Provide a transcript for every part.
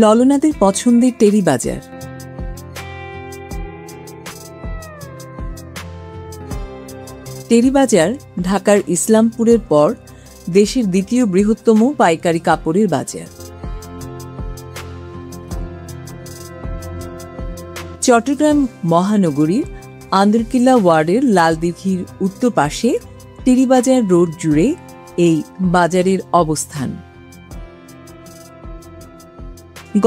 ললনাদের পছন্দের টেরি বাজার। টেরি বাজার ঢাকার ইসলামপুরের পর দেশের দ্বিতীয় বৃহত্তম পাইকারি কাপড়ের বাজার। চট্টগ্রাম মহানগরীর আন্দরকিল্লা ওয়ার্ডের লালদিঘির উত্তর পাশে টেরিবাজার রোড জুড়ে এই বাজারের অবস্থান।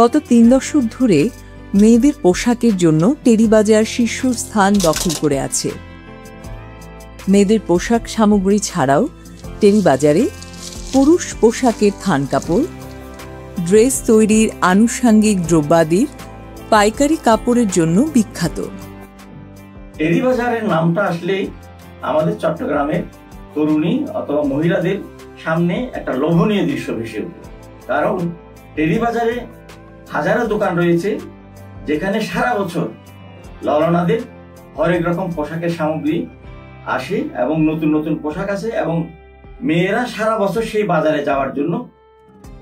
গত ৩ দশক ধরে মেয়েদের পোশাকের জন্য টেরিবাজার শীর্ষস্থান দখল করে আছে। মেয়েদের পোশাক সামগ্রী ছাড়াও টেরিবাজারে পুরুষ পোশাকের থান কাপড়, ড্রেস তৈরির আনুষঙ্গিক দ্রব্যাদির পাইকারি কাপড়ের জন্য বিখ্যাত। টেরিবাজারের নামটা আসলেই আমাদের চট্টগ্রামের তরুণী অথবা মহিলাদের সামনে একটা লোভনীয় দৃশ্য ভেসে ওঠে। কারণ টেরিবাজারে হাজারো দোকান রয়েছে যেখানে সারা বছর ললনাদের হরেক রকম পোশাকের সামগ্রী আসে এবং নতুন নতুন পোশাক আছে এবং মেয়েরা সারা বছর সেই বাজারে যাওয়ার জন্য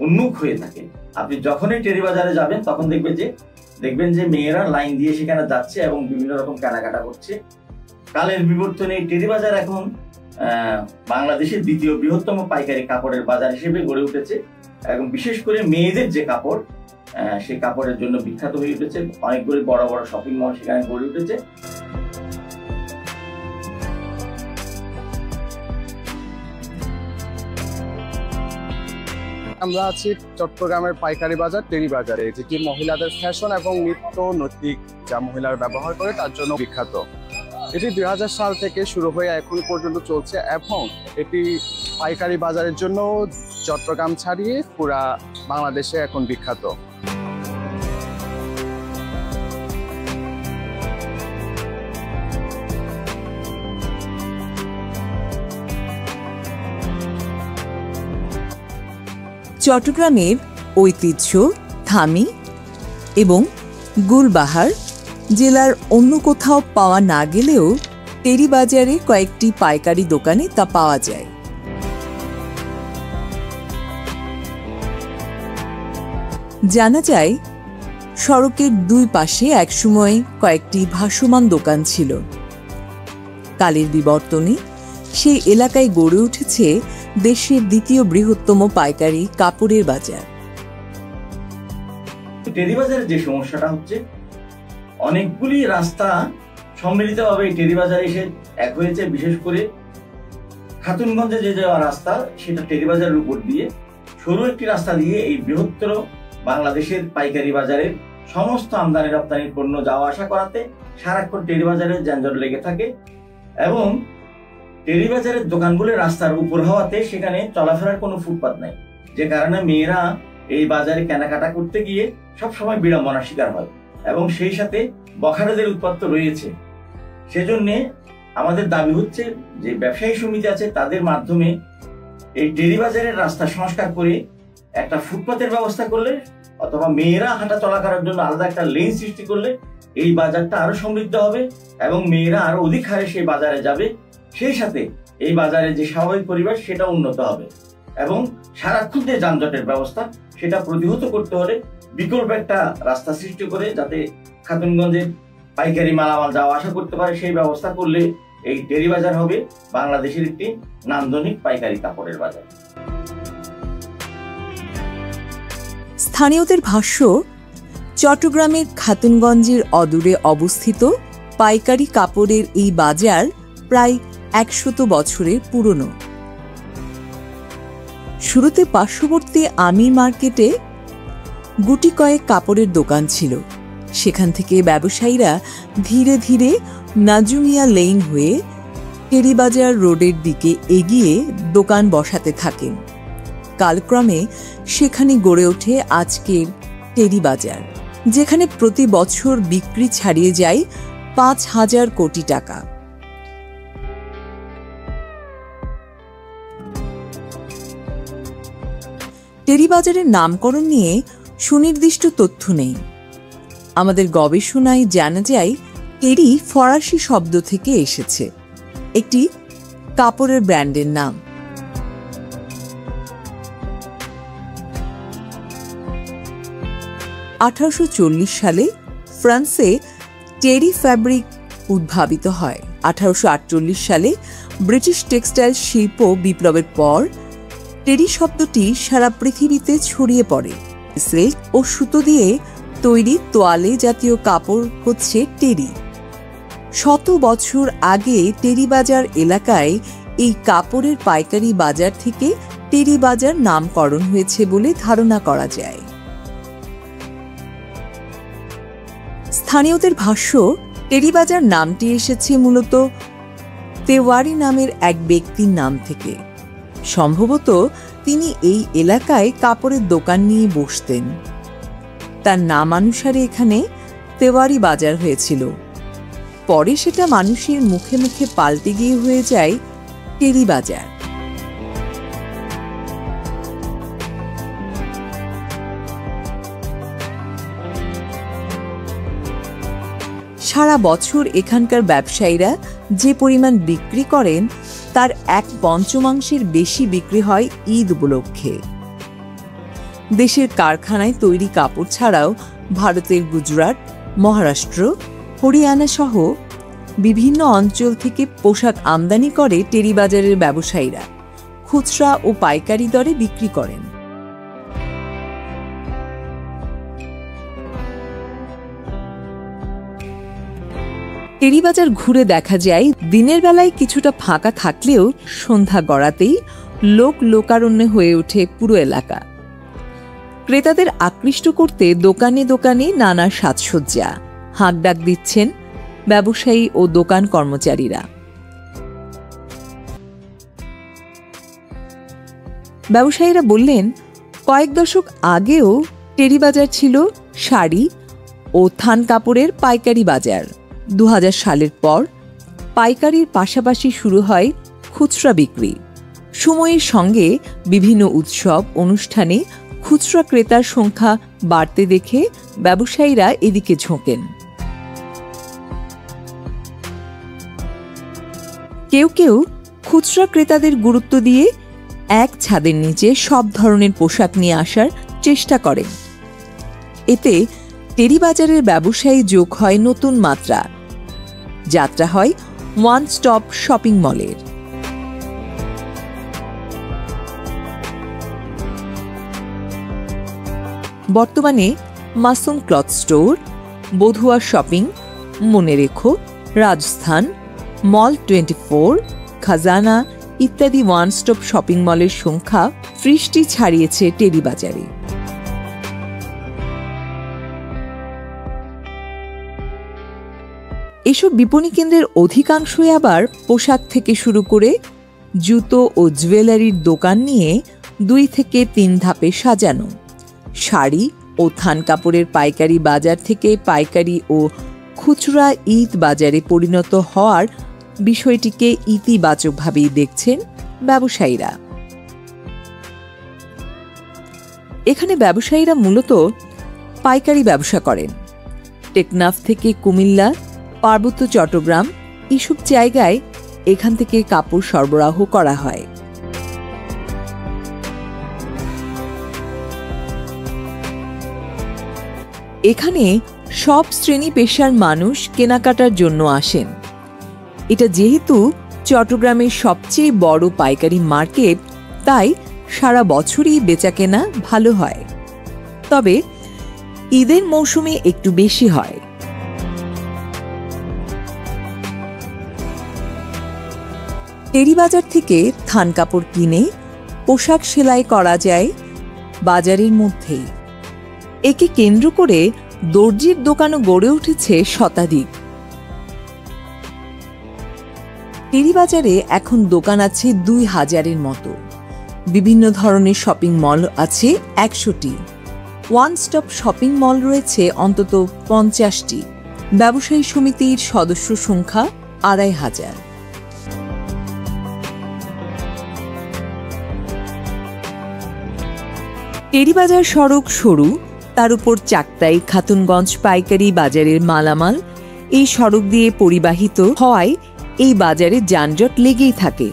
উন্মুখ হয়ে থাকে। আপনি যখনই টেরিবাজারে যাবেন তখন দেখবেন যে মেয়েরা লাইন দিয়ে সেখানে যাচ্ছে এবং বিভিন্ন রকম কেনাকাটা করছে। কালের বিবর্তনে টেরিবাজার এখন বাংলাদেশের দ্বিতীয় বৃহত্তম পাইকারি কাপড়ের বাজার হিসেবে গড়ে উঠেছে এবং বিশেষ করে মেয়েদের যে কাপড় সেই কাপড়ের জন্য বিখ্যাত হয়ে উঠেছে। অনেকগুলি বড় বড় শপিং মল সেখানে গড়ে উঠেছে। আমরা আছি চট্টগ্রামের পাইকারি বাজার টেরিবাজারে, যেটি মহিলাদের ফ্যাশন এবং নিত্য নৈতিক যা মহিলারা ব্যবহার করে তার জন্য বিখ্যাত। এটি 2000 সাল থেকে শুরু হয়ে এখন পর্যন্ত চলছে এবং এটি পাইকারি বাজারের জন্য চট্টগ্রাম ছাড়িয়ে পুরা বাংলাদেশে এখন বিখ্যাত। চট্টগ্রামের ঐতিহ্য থামি এবং গুলবাহার জেলার অন্য কোথাও পাওয়া না গেলেও টেরিবাজারে কয়েকটি পাইকারি দোকানে তা পাওয়া যায়। জানা যায় সড়কের দুই পাশে একসময় কয়েকটি ভাসমান দোকান ছিল। কালের বিবর্তনে সেই এলাকায় গড়ে উঠেছে দেশের দ্বিতীয় বৃহত্তম পাইকারি কাপড়ের বাজার। টেরিবাজারের যে সমস্যাটা হচ্ছে, অনেকগুলি রাস্তা সম্মিলিতভাবে এই টেরিবাজারে এসে এক হয়েছে। বিশেষ করে খাতুনগঞ্জে যে যাওয়া রাস্তা সেটা টেরিবাজারের উপর দিয়ে সরু একটি রাস্তা দিয়ে এই বৃহত্তর বাংলাদেশের পাইকারি বাজারের সমস্ত আমদানি রপ্তানির পণ্য যাওয়া আসা করাতে সারাক্ষণ টেরিবাজারের যানজট লেগে থাকে এবং টেরিবাজারের দোকানগুলোর রাস্তার উপর হওয়াতে সেখানে চলাফেরার কোনো ফুটপাত নাই, যে কারণে মেয়েরা এই বাজারে কেনাকাটা করতে গিয়ে সবসময় বিড়ম্বনার শিকার হয় এবং সেই সাথে বখাটেদের উৎপাত রয়েছে। সেজন্য আমাদের দাবি হচ্ছে যে ব্যবসায়ী সমিতি আছে তাদের মাধ্যমে এই টেরিবাজারের রাস্তা সংস্কার করে একটা ফুটপাতের ব্যবস্থা করলে অথবা মেয়েরা হাঁটা চলা করার জন্য আলাদা একটা লেন সৃষ্টি করলে এই বাজারটা আরো সমৃদ্ধ হবে এবং মেয়েরা আরো অধিক হারে সেই বাজারে যাবে। সেই সাথে এই বাজারে যে স্বাভাবিক পরিবেশ সেটা উন্নত হবে এবং সারাক্ষণ যে যানজটের ব্যবস্থা সেটা প্রতিহত করতে হলে বিকল্প একটা রাস্তা সৃষ্টি করে যাতে খাতুনগঞ্জের পাইকারি মালামাল যাওয়া আসা করতে পারে সেই ব্যবস্থা করলে এই টেরিবাজার হবে বাংলাদেশের একটি নান্দনিক পাইকারি কাপড়ের বাজার। স্থানীয়দের ভাষ্য, চট্টগ্রামের খাতুনগঞ্জের অদূরে অবস্থিত পাইকারি কাপড়ের এই বাজার প্রায় 100 বছরের পুরনো। শুরুতে পার্শ্ববর্তী আমির মার্কেটে গুটি কয়েক কাপড়ের দোকান ছিল। সেখান থেকে ব্যবসায়ীরা ধীরে ধীরে নাজুমিয়া লেন হয়ে টেরিবাজার রোডের দিকে এগিয়ে দোকান বসাতে থাকেন। কালক্রমে সেখানে গড়ে ওঠে আজকের টেরিবাজার, যেখানে প্রতি বছর বিক্রি ছাড়িয়ে যায় 5,000 কোটি টাকা। টেরিবাজারের নামকরণ নিয়ে সুনির্দিষ্ট তথ্য নেই। আমাদের গবেষণায় জানা যায় টেরি ফরাসি শব্দ থেকে এসেছে, একটি কাপড়ের ব্র্যান্ডের নাম। 1840 সালে ফ্রান্সে টেরি ফ্যাব্রিক উদ্ভাবিত হয়। 1848 সালে ব্রিটিশ টেক্সটাইল শিল্প বিপ্লবের পর টেরি শব্দটি সারা পৃথিবীতে ছড়িয়ে পড়ে। সিল্ক ও সুতো দিয়ে তৈরি তোয়ালে জাতীয় কাপড় হচ্ছে টেরি। শত বছর আগে টেরি বাজার এলাকায় এই কাপড়ের পাইকারি বাজার থেকে টেরি বাজার নামকরণ হয়েছে বলে ধারণা করা যায়। স্থানীয়দের ভাষ্য, টেরি বাজার নামটি এসেছে মূলত তেওয়ারি নামের এক ব্যক্তির নাম থেকে। সম্ভবত তিনি এই এলাকায় কাপড়ের দোকান নিয়ে বসতেন। তার নামানুসারে এখানে তেওয়ারি বাজার হয়েছিল। পরে সেটা মানুষের মুখে মুখে পাল্টে গিয়ে হয়ে যায় টেরি বাজার। সারা বছর এখানকার ব্যবসায়ীরা যে পরিমাণ বিক্রি করেন তার 1/5 বেশি বিক্রি হয় ঈদ উপলক্ষে। দেশের কারখানায় তৈরি কাপড় ছাড়াও ভারতের গুজরাট, মহারাষ্ট্র, হরিয়ানা সহ বিভিন্ন অঞ্চল থেকে পোশাক আমদানি করে টেরি বাজারের ব্যবসায়ীরা খুচরা ও পাইকারি দরে বিক্রি করেন। টেরি বাজার ঘুরে দেখা যায় দিনের বেলায় কিছুটা ফাঁকা থাকলেও সন্ধ্যা গড়াতেই লোক লোকারণ্যে হয়ে ওঠে পুরো এলাকা। ক্রেতাদের আকৃষ্ট করতে দোকানে দোকানে নানা সাজসজ্জা, হাঁকডাক দিচ্ছেন ব্যবসায়ী ও দোকান কর্মচারীরা। ব্যবসায়ীরা বললেন, কয়েক দশক আগেও টেরি বাজার ছিল শাড়ি ও থান কাপড়ের পাইকারি বাজার। 2000 সালের পর পাইকারির পাশাপাশি শুরু হয় খুচরা বিক্রি। সময়ের সঙ্গে বিভিন্ন উৎসব অনুষ্ঠানে খুচরা ক্রেতার সংখ্যা বাড়তে দেখে ব্যবসায়ীরা এদিকে ঝোঁকেন। কেউ কেউ খুচরা ক্রেতাদের গুরুত্ব দিয়ে এক ছাদের নিচে সব ধরনের পোশাক নিয়ে আসার চেষ্টা করেন। এতে টেরি বাজারের ব্যবসায়ী যোগ হয় নতুন মাত্রা। যাত্রা হয় ওয়ান স্টপ শপিং মলের। বর্তমানে মাসুম ক্লথ স্টোর, বধুয়া শপিং, মনে রেখো, রাজস্থান, মল 24, খাজানা ইত্যাদি ওয়ান স্টপ শপিং মলের সংখ্যা 30টি ছাড়িয়েছে টেরি বাজারে। এসব বিপণী কেন্দ্রের অধিকাংশই আবার পোশাক থেকে শুরু করে জুতো ও জুয়েলারির দোকান নিয়ে 2 থেকে 3 ধাপে সাজানো। শাড়ি ও থান কাপড়ের পাইকারি বাজার থেকে পাইকারি ও খুচরা ঈদ বাজারে পরিণত হওয়ার বিষয়টিকে ইতিবাচকভাবেই দেখছেন ব্যবসায়ীরা। এখানে ব্যবসায়ীরা মূলত পাইকারি ব্যবসা করেন। টেকনাফ থেকে কুমিল্লা, পার্বত্য চট্টগ্রাম এসব জায়গায় এখান থেকে কাপড় সরবরাহ করা হয়। এখানে সব শ্রেণী পেশার মানুষ কেনাকাটার জন্য আসেন। এটা যেহেতু চট্টগ্রামের সবচেয়ে বড় পাইকারি মার্কেট, তাই সারা বছরই বেচাকেনা ভালো হয়। তবে ঈদের মৌসুমে একটু বেশি হয়। টেরি বাজার থেকে থান কাপড় কিনে পোশাক সেলাই করা যায় বাজারের মধ্যেই। একে কেন্দ্র করে দর্জির দোকানও গড়ে উঠেছে শতাধিক। টেরি বাজারে এখন দোকান আছে 2000-এর মতো। বিভিন্ন ধরনের শপিং মল আছে 100টি। ওয়ান স্টপ শপিং মল রয়েছে অন্তত 50টি। ব্যবসায়ী সমিতির সদস্য সংখ্যা 2500। টেরি বাজার সড়ক সরু, তার উপর চাকতাই খাতুনগঞ্জ পাইকারি বাজারের মালামাল এই সড়ক দিয়ে পরিবাহিত হওয়ায় এই বাজারে যানজট লেগেই থাকে।